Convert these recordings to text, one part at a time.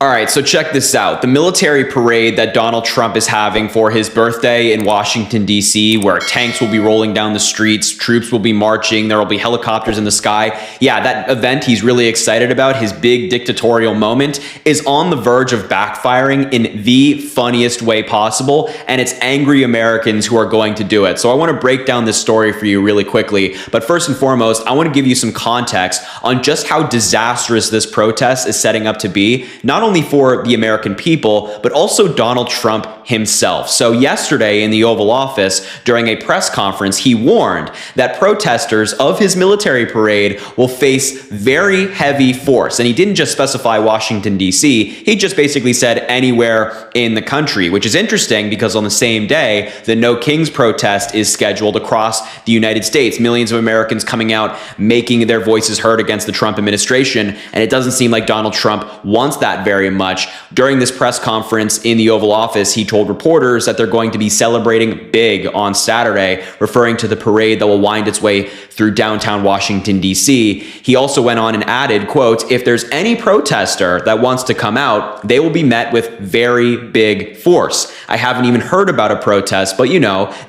All right, so check this out. The military parade that Donald Trump is having for his birthday in Washington, D.C., where tanks will be rolling down the streets, troops will be marching, there will be helicopters in the sky. Yeah, that event he's really excited about, his big dictatorial moment, is on the verge of backfiring in the funniest way possible, and it's angry Americans who are going to do it. So I want to break down this story for you really quickly. But first and foremost, I want to give you some context on just how disastrous this protest is setting up to be, not only for the American people, but also Donald Trump himself. So yesterday in the Oval Office, during a press conference, he warned that protesters of his military parade will face very heavy force. And he didn't just specify Washington, D.C., he just basically said anywhere in the country, which is interesting because on the same day, the No Kings protest is scheduled across the United States. Millions of Americans coming out, making their voices heard against the Trump administration. And it doesn't seem like Donald Trump wants that very much. During this press conference in the Oval Office, he told reporters that they're going to be celebrating big on Saturday, referring to the parade that will wind its way through downtown Washington, D.C. He also went on and added, quote, "If there's any protester that wants to come out, they will be met with very big force. I haven't even heard about a protest, but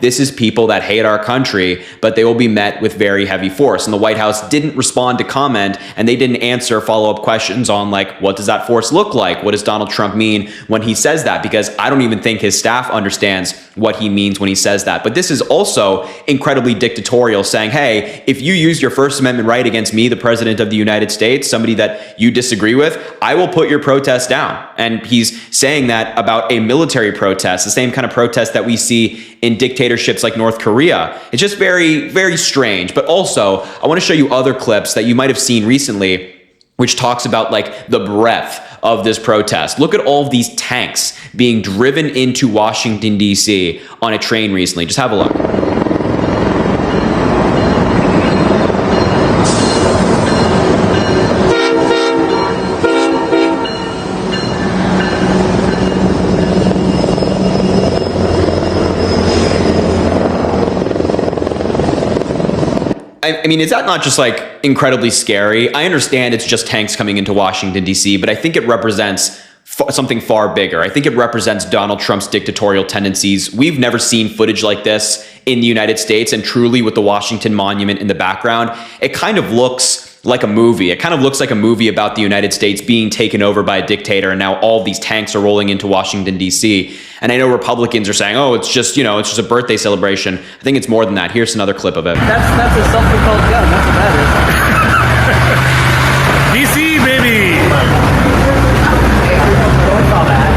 this is people that hate our country, but they will be met with very heavy force." And the White House didn't respond to comment, and they didn't answer follow-up questions on, what does that force look like? What does Donald Trump mean when he says that? Because I don't even think his staff understands what he means when he says that. But this is also incredibly dictatorial, saying, hey, if you use your First Amendment right against me, the president of the United States, somebody that you disagree with, I will put your protest down. And he's saying that about a military protest, the same kind of protest that we see in dictatorships like North Korea. It's just very, very strange. But also, I want to show you other clips that you might have seen recently, which talks about the breadth of this protest. Look at all of these tanks being driven into Washington, D.C. on a train recently. Just have a look. I mean, is that not just incredibly scary? I understand it's just tanks coming into Washington, D.C., but I think it represents something far bigger. I think it represents Donald Trump's dictatorial tendencies. We've never seen footage like this in the United States, and truly with the Washington Monument in the background, it kind of looks like a movie. It kind of looks like a movie about the United States being taken over by a dictator, and now all of these tanks are rolling into Washington, D.C. And I know Republicans are saying, oh, it's just a birthday celebration. I think it's more than that. Here's another clip of it. That's a self-propelled gun. That's what that is. DC, baby! Don't call that.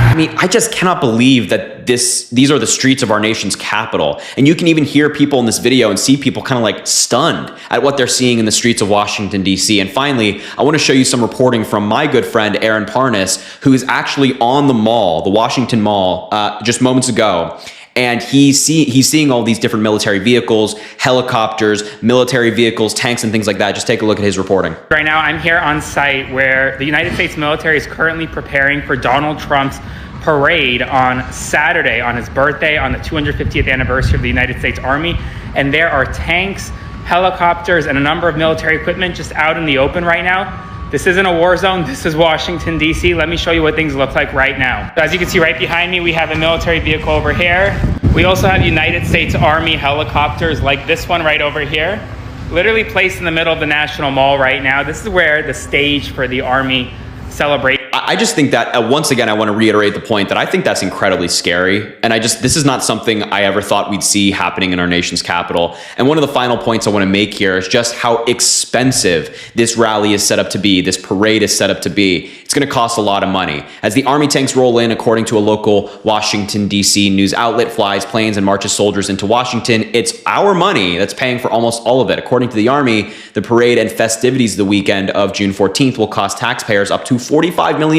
I mean, I just cannot believe that these are the streets of our nation's capital. And you can even hear people in this video and see people kind of stunned at what they're seeing in the streets of Washington, D.C. And finally, I want to show you some reporting from my good friend, Aaron Parnas, who is actually on the mall, the Washington Mall, just moments ago. And he's seeing all these different military vehicles, helicopters, military vehicles, tanks, and things like that. Just take a look at his reporting. Right now, I'm here on site where the United States military is currently preparing for Donald Trump's parade on Saturday, on his birthday, on the 250th anniversary of the United States Army. And there are tanks, helicopters, and a number of military equipment just out in the open right now. This isn't a war zone. This is Washington, D.C. Let me show you what things look like right now. So as you can see right behind me, we have a military vehicle over here. We also have United States Army helicopters like this one right over here, literally placed in the middle of the National Mall right now. This is where the stage for the Army celebration. I just think that, once again, I want to reiterate the point that I think that's incredibly scary. And this is not something I ever thought we'd see happening in our nation's capital. And one of the final points I want to make here is just how expensive this rally is set up to be, this parade is set up to be. It's going to cost a lot of money. As the Army tanks roll in, according to a local Washington, D.C. news outlet, flies planes and marches soldiers into Washington, it's our money that's paying for almost all of it. According to the Army, the parade and festivities the weekend of June 14th will cost taxpayers up to $45 million.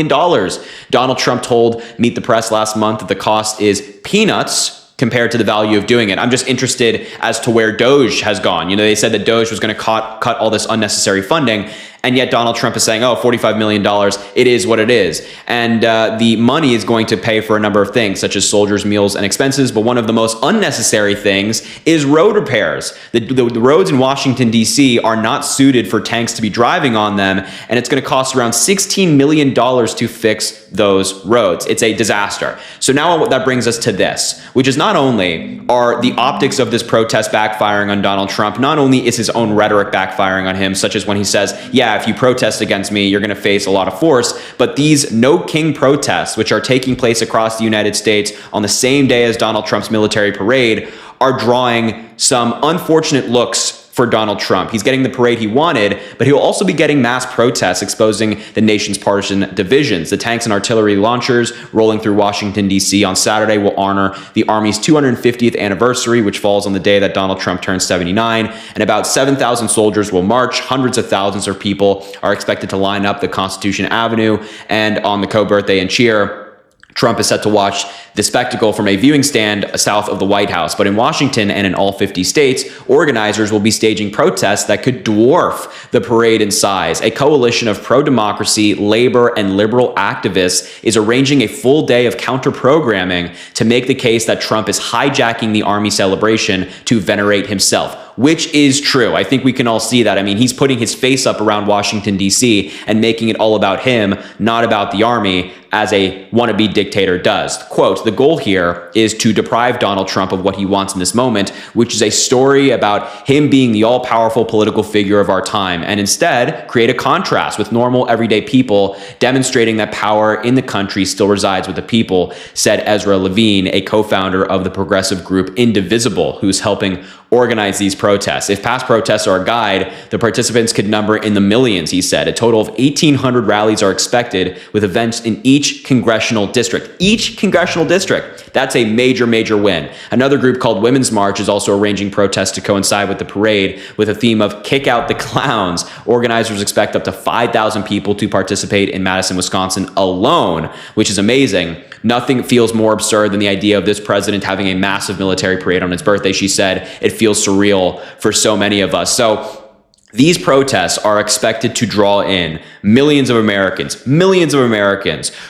Donald Trump told Meet the Press last month that the cost is peanuts compared to the value of doing it. I'm just interested as to where DOGE has gone. They said that DOGE was going to cut all this unnecessary funding. And yet Donald Trump is saying, oh, $45 million, it is what it is. And the money is going to pay for a number of things, such as soldiers' meals and expenses. But one of the most unnecessary things is road repairs. The roads in Washington, D.C. are not suited for tanks to be driving on them. And it's going to cost around $16 million to fix those roads. It's a disaster. So now that brings us to this, which is not only are the optics of this protest backfiring on Donald Trump, not only is his own rhetoric backfiring on him, such as when he says, yeah, if you protest against me, you're going to face a lot of force, but these No King protests, which are taking place across the United States on the same day as Donald Trump's military parade, are drawing some unfortunate looks for Donald Trump. He's getting the parade he wanted, but he'll also be getting mass protests exposing the nation's partisan divisions. The tanks and artillery launchers rolling through Washington, D.C. on Saturday will honor the Army's 250th anniversary, which falls on the day that Donald Trump turned 79, and about 7,000 soldiers will march. Hundreds of thousands of people are expected to line up the Constitution Avenue and on the co-birthday and cheer. Trump is set to watch the spectacle from a viewing stand south of the White House. But in Washington and in all 50 states, organizers will be staging protests that could dwarf the parade in size. A coalition of pro-democracy, labor, and liberal activists is arranging a full day of counter-programming to make the case that Trump is hijacking the Army celebration to venerate himself, which is true. I think we can all see that. I mean, he's putting his face up around Washington, D.C. and making it all about him, not about the Army, as a wannabe dictator does. Quote, the goal here is to deprive Donald Trump of what he wants in this moment, which is a story about him being the all-powerful political figure of our time, and instead create a contrast with normal, everyday people, demonstrating that power in the country still resides with the people, said Ezra Levine, a co-founder of the progressive group Indivisible, who's helping organize these protests. If past protests are a guide, the participants could number in the millions, he said. A total of 1,800 rallies are expected, with events in each congressional district. Each congressional district. That's a major, major win. Another group called Women's March is also arranging protests to coincide with the parade, with a theme of kick out the clowns. Organizers expect up to 5,000 people to participate in Madison, Wisconsin alone, which is amazing. Nothing feels more absurd than the idea of this president having a massive military parade on his birthday, she said. It feels surreal for so many of us. So these protests are expected to draw in millions of Americans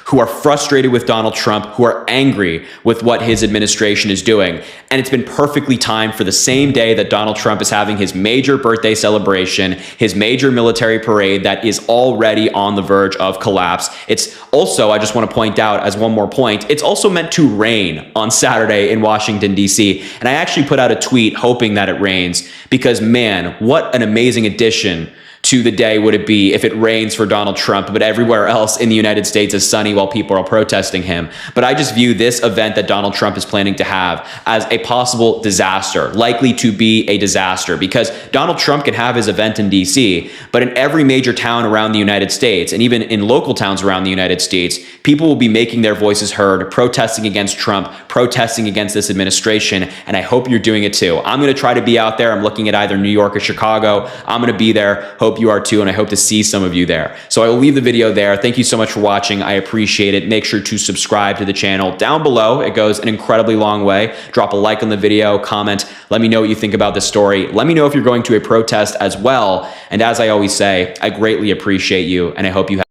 who are frustrated with Donald Trump, who are angry with what his administration is doing. And it's been perfectly timed for the same day that Donald Trump is having his major birthday celebration, his major military parade that is already on the verge of collapse. It's also, I just want to point out as one more point, it's also meant to rain on Saturday in Washington, D.C. And I actually put out a tweet hoping that it rains because, man, what an amazing addition to the day would it be if it rains for Donald Trump, but everywhere else in the United States is sunny while people are protesting him. But I just view this event that Donald Trump is planning to have as a possible disaster, likely to be a disaster, because Donald Trump can have his event in DC, but in every major town around the United States, and even in local towns around the United States, people will be making their voices heard, protesting against Trump, protesting against this administration, and I hope you're doing it too. I'm going to try to be out there. I'm looking at either New York or Chicago. I'm going to be there. Hope you are too, and I hope to see some of you there. So I will leave the video there. Thank you so much for watching. I appreciate it. Make sure to subscribe to the channel down below. It goes an incredibly long way. Drop a like on the video, comment. Let me know what you think about this story. Let me know if you're going to a protest as well. And as I always say, I greatly appreciate you, and I hope you have